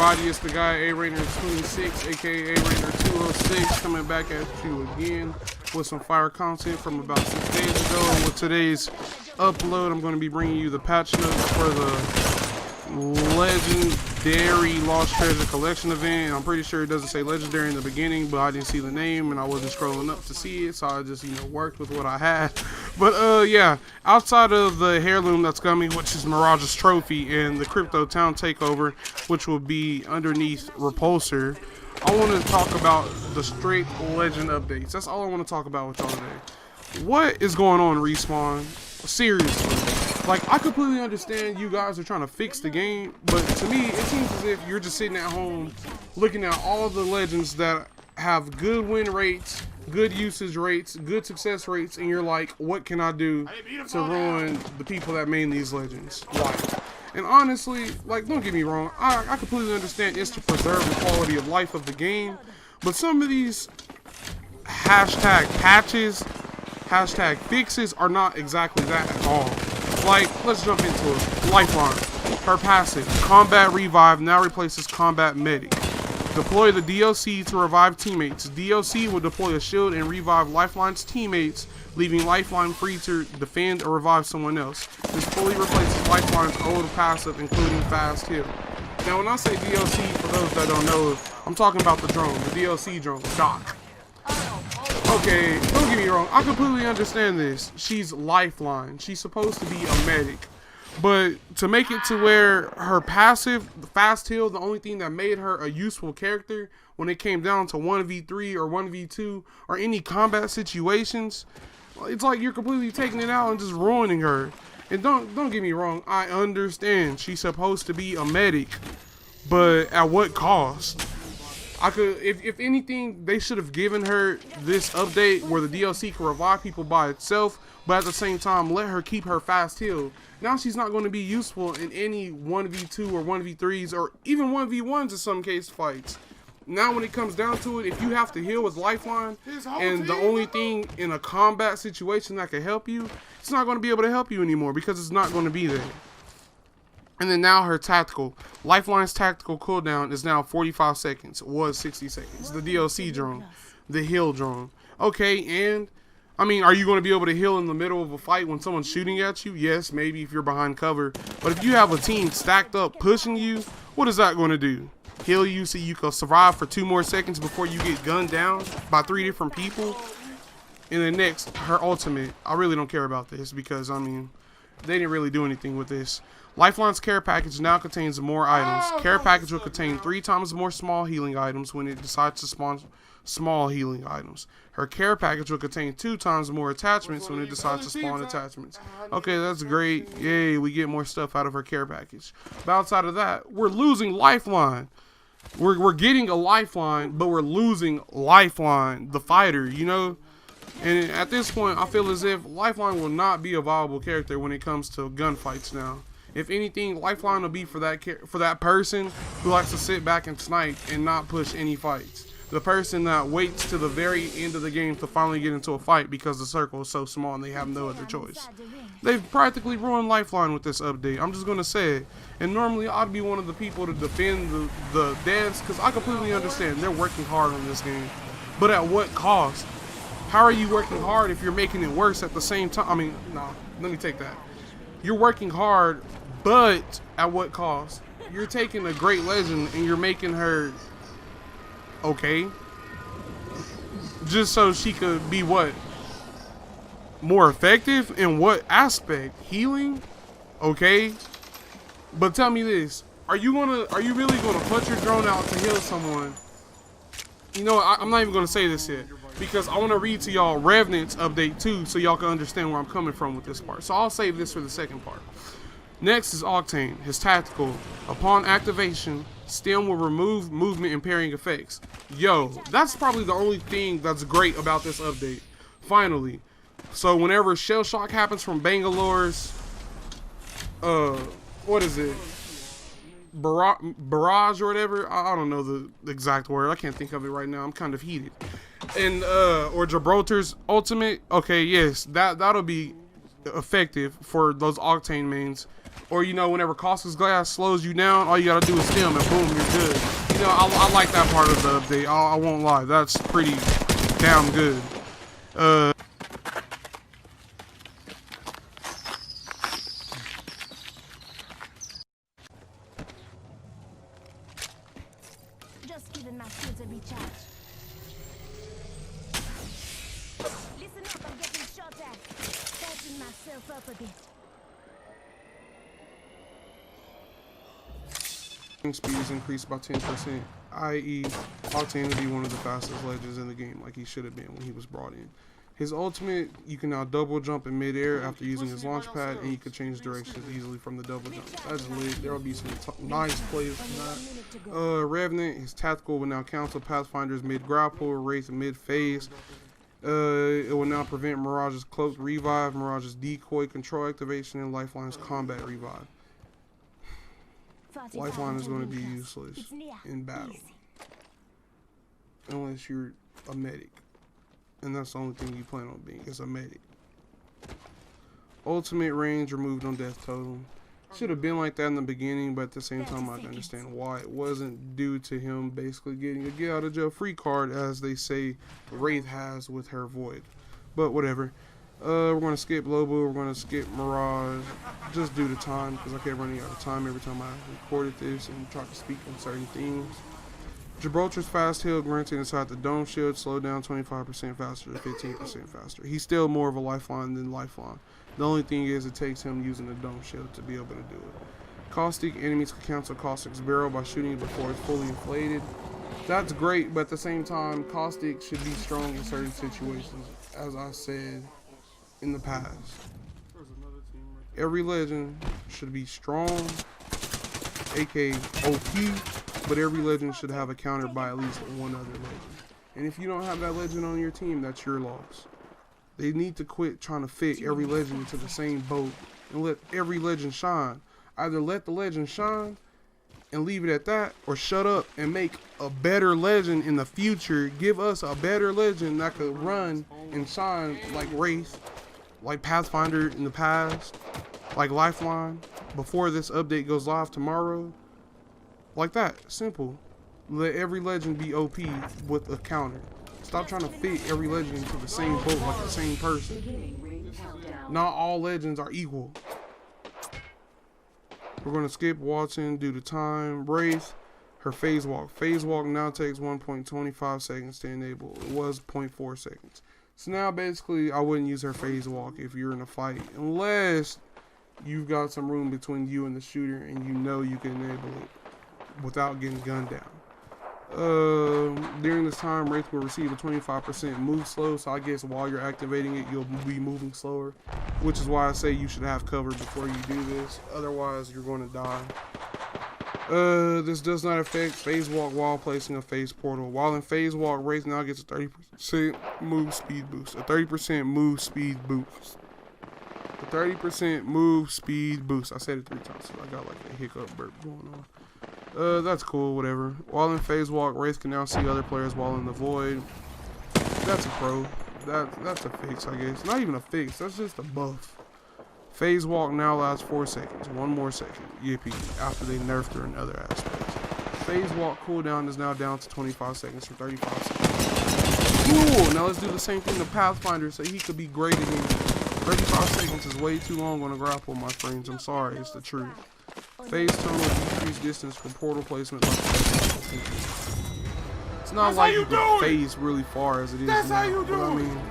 everybody, it's the guy A-Rainer26, aka A-Rainer206, coming back at you again with some fire content from about 6 days ago. And with today's upload, I'm going to be bringing you the patch notes for the legendary Lost Treasure Collection event. I'm pretty sure it doesn't say legendary in the beginning, but I didn't see the name and I wasn't scrolling up to see it, so I just, worked with what I had. But yeah, outside of the heirloom that's coming, which is Mirage's trophy, and the crypto town takeover, which will be underneath Repulsor, I want to talk about the straight legend updates. That's all I want to talk about with y'all today. What is going on, Respawn? Seriously. Like, I completely understand you guys are trying to fix the game, but to me, it seems as if you're just sitting at home looking at all the legends that have good win rates, good usage rates, good success rates, and you're like, what can I do to ruin the people that made these legends? Like, and honestly, like, don't get me wrong, I completely understand it's to preserve the quality of life of the game, but some of these hashtag patches, hashtag fixes are not exactly that at all. Like, let's jump into it. Lifeline. Her passive, Combat Revive, now replaces Combat Medic. Deploy the DOC to revive teammates. DOC will deploy a shield and revive Lifeline's teammates, leaving Lifeline free to defend or revive someone else. This fully replaces Lifeline's old passive, including Fast Heal. Now, when I say DOC, for those that don't know, I'm talking about the drone, the DOC drone, Doc. Okay, don't get me wrong, I completely understand this. She's Lifeline. She's supposed to be a medic. But to make it to where her passive, the Fast Heal, the only thing that made her a useful character when it came down to 1v3 or 1v2 or any combat situations, it's like you're completely taking it out and just ruining her. And don't get me wrong, I understand she's supposed to be a medic, but at what cost? If anything, they should have given her this update where the DLC can revive people by itself, but at the same time, let her keep her Fast Heal. Now she's not going to be useful in any 1v2 or 1v3s or even 1v1s in some case fights. Now when it comes down to it, if you have to heal with Lifeline, and the only thing in a combat situation that can help you, it's not going to be able to help you anymore because it's not going to be there. And then now her tactical. Lifeline's tactical cooldown is now 45 seconds. It was 60 seconds. The DLC drone. The heal drone. Okay, and I mean, are you going to be able to heal in the middle of a fight when someone's shooting at you? Yes, maybe if you're behind cover. But if you have a team stacked up pushing you, what is that going to do? Heal you so you can survive for 2 more seconds before you get gunned down by 3 different people? And then next, her ultimate. I really don't care about this because, I mean, they didn't really do anything with this. Lifeline's care package now contains more items. Care package will contain 3 times more small healing items when it decides to spawn small healing items. Her care package will contain 2 times more attachments when it decides to spawn attachments. Okay, that's great. Yay, we get more stuff out of her care package. But outside of that, we're losing Lifeline. We're getting a Lifeline, but we're losing Lifeline, the fighter, you know? And at this point, I feel as if Lifeline will not be a viable character when it comes to gunfights now. If anything, Lifeline will be for that person who likes to sit back and snipe and not push any fights. The person that waits to the very end of the game to finally get into a fight because the circle is so small and they have no other choice. They've practically ruined Lifeline with this update. I'm just going to say it. And normally I'd be one of the people to defend the devs because I completely understand they're working hard on this game. But at what cost? How are you working hard if you're making it worse at the same time? I mean, no, let me take that. You're working hard, but at what cost? You're taking a great legend and you're making her okay, just so she could be what? More effective in what aspect? Healing? Okay. But tell me this, are you really gonna put your drone out to heal someone? You know, I'm not even gonna say this yet because I want to read to y'all Revenant's update too, so y'all can understand where I'm coming from with this part. So I'll save this for the second part. Next is Octane, his tactical. Upon activation, Stem will remove movement and parrying effects. Yo, that's probably the only thing that's great about this update. Finally. So whenever shell shock happens from Bangalore's, what is it? Barrage or whatever? I don't know the exact word. I can't think of it right now. I'm kind of heated. And, or Gibraltar's ultimate. Okay, yes, that'll be effective for those Octane mains. Or, you know, whenever Caustic's Glass slows you down, all you gotta do is stem and boom, you're good. You know, I like that part of the update. I won't lie. That's pretty damn good. Just giving my shields a recharge. Listen up, I'm getting shot at. Patching myself up a bit. Speed is increased by 10%, i.e. Octane will be one of the fastest legends in the game, like he should have been when he was brought in. His ultimate, you can now double jump in midair after using his launch pad, and you can change directions easily from the double jump. That's lit. There will be some nice plays from that. Revenant, his tactical will now cancel Pathfinder's mid-grapple, Wraith mid-phase. It will now prevent Mirage's cloak revive, Mirage's decoy control activation, and Lifeline's combat revive. Lifeline is going to be useless in battle unless you're a medic, and that's the only thing you plan on being is a medic. Ultimate range removed on death totem. Should have been like that in the beginning, but at the same time I can understand why it wasn't, due to him basically getting a get out of jail free card, as they say Wraith has with her void. But whatever. We're going to skip Lobo, we're going to skip Mirage, just due to time, because I kept running out of time every time I recorded this and tried to speak on certain things. Gibraltar's fast heal granted inside the dome shield, slowed down 25% faster to 15% faster. He's still more of a lifeline than Lifeline. The only thing is it takes him using the dome shield to be able to do it. Caustic, enemies can cancel Caustic's barrel by shooting it before it's fully inflated. That's great, but at the same time, Caustic should be strong in certain situations, as I said in the past. Every legend should be strong, aka OP, but every legend should have a counter by at least one other legend. And if you don't have that legend on your team, that's your loss. They need to quit trying to fit every legend into the same boat and let every legend shine. Either let the legend shine and leave it at that, or shut up and make a better legend in the future. Give us a better legend that could run and shine like Wraith, like Pathfinder in the past, like Lifeline, before this update goes live tomorrow. Like that, simple. Let every legend be OP with a counter. Stop trying to fit every legend into the same boat like the same person. Not all legends are equal. We're going to skip Watson due to time. Wraith, her phase walk. Phase walk now takes 1.25 seconds to enable. It was 0.4 seconds. So now basically I wouldn't use her phase walk if you're in a fight, unless you've got some room between you and the shooter and you know you can enable it without getting gunned down. During this time, Wraith will receive a 25% move slow, so I guess while you're activating it, you'll be moving slower, which is why I say you should have cover before you do this, otherwise you're going to die. This does not affect phase walk while placing a phase portal. While in phase walk, Wraith now gets a 30% move speed boost. A 30% move speed boost. A 30% move speed boost. I said it 3 times, so I got like a hiccup burp going on. That's cool, whatever. While in phase walk, Wraith can now see other players while in the void. That's a pro. That's a fix, I guess. Not even a fix, that's just a buff. Phase walk now lasts 4 seconds. 1 more second. Yippee. After they nerfed her in other aspects. Phase walk cooldown is now down to 25 seconds from 35 seconds. Cool! Now let's do the same thing to Pathfinder so he could be great again. 35 seconds is way too long on a grapple, my friends. I'm sorry, it's the truth. Phase tunnel decrease distance from portal placement. It's not like you can phase really far as it is now, but I mean,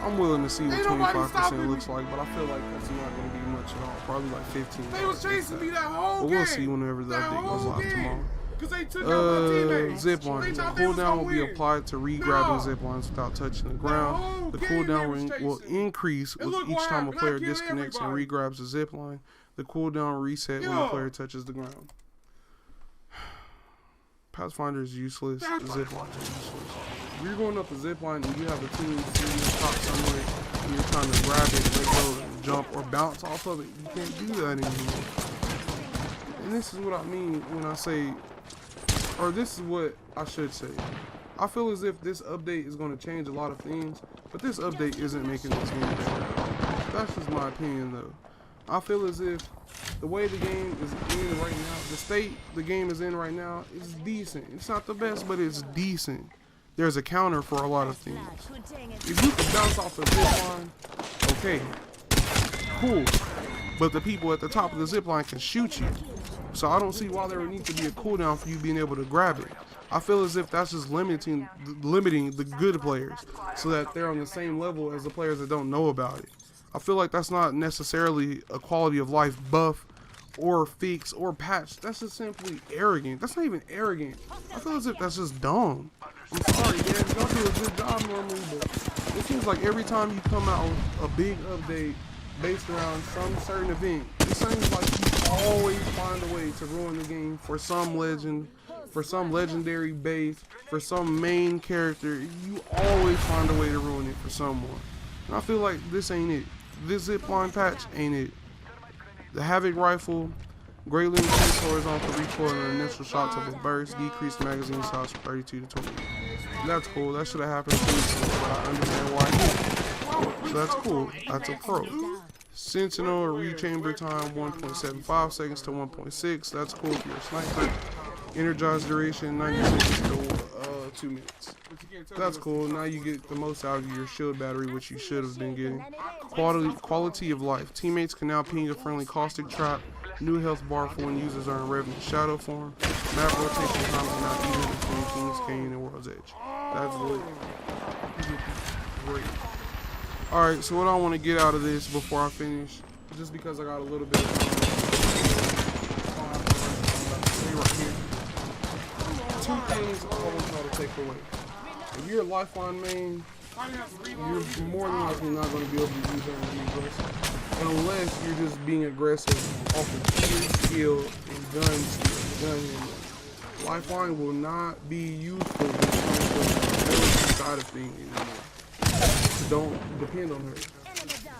I'm willing to see what 25% looks like, but I feel like that's not going to be much at all. Probably like 15. They was chasing me that whole game. But we'll see whenever the update goes live tomorrow. They took out my teammates. Zipline. The cooldown will be applied to re-grabbing ziplines without touching the ground. The cooldown will increase with each time a player disconnects and re-grabs the zipline. The cooldown reset when the player touches the ground. Pathfinder is useless. The zipline is useless. If you're going up a zipline and you have a team sitting on top somewhere and you're trying to grab it, let go, and jump or bounce off of it, you can't do that anymore. And this is what I mean when I say, or this is what I should say. I feel as if this update is going to change a lot of things, but this update isn't making this game better. That's just my opinion though. I feel as if the way the game is in right now, the state the game is in right now, is decent. It's not the best, but it's decent. There's a counter for a lot of things. If you can bounce off the zipline, okay, cool. But the people at the top of the zipline can shoot you. So I don't see why there would need to be a cooldown for you being able to grab it. I feel as if that's just limiting the good players so that they're on the same level as the players that don't know about it. I feel like that's not necessarily a quality of life buff or fix or patch. That's just simply arrogant. That's not even arrogant. I feel as if that's just dumb. I'm sorry, guys. Y'all do a good job normally, but it seems like every time you come out with a big update based around some certain event, it seems like you always find a way to ruin the game for some legend, for some legendary base, for some main character. You always find a way to ruin it for someone. And I feel like this ain't it. This zipline patch ain't it. The Havoc rifle greatly increased horizontal recoil and initial shots of a burst, decreased magazine size from 32 to 20. That's cool. That should have happened too, but I understand why. So that's cool. That's a pro. Sentinel rechamber time 1.75 seconds to 1.6. That's cool if you're a sniper. Energized duration 90 seconds to 2 minutes. That's cool. Now you get the most out of your shield battery, which you should have been getting. Quality of life. Teammates can now ping a friendly caustic trap. New health bar for when users are in Revenant shadow form. Map rotation time is now even between King's Cane and World's Edge. That's lit. Great. Alright, so what I want to get out of this before I finish, just because I got a little bit of time right here. Two things I want to try to take away. If you're a Lifeline main, you're more than likely not going to be able to use that and be aggressive. Unless you're just being aggressive off of sheer skill and gun handling. Lifeline will not be useful when it comes to the ability side of things anymore. Don't depend on her.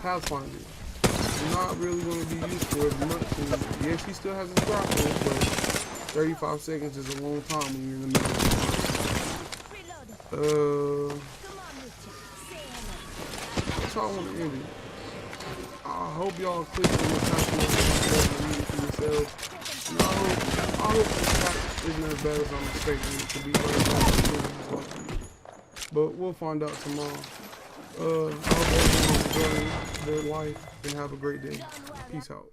Pathfinder is not really going to be useful as much as, yes, he still has his grapple, but 35 seconds is a long time when you're in the middle. That's how I want to end it. I hope y'all click on the top and read for yourselves. And I hope this pack isn't as bad as I'm expecting it to be. But we'll find out tomorrow. I hope everyone enjoys their life and have a great day. Peace out.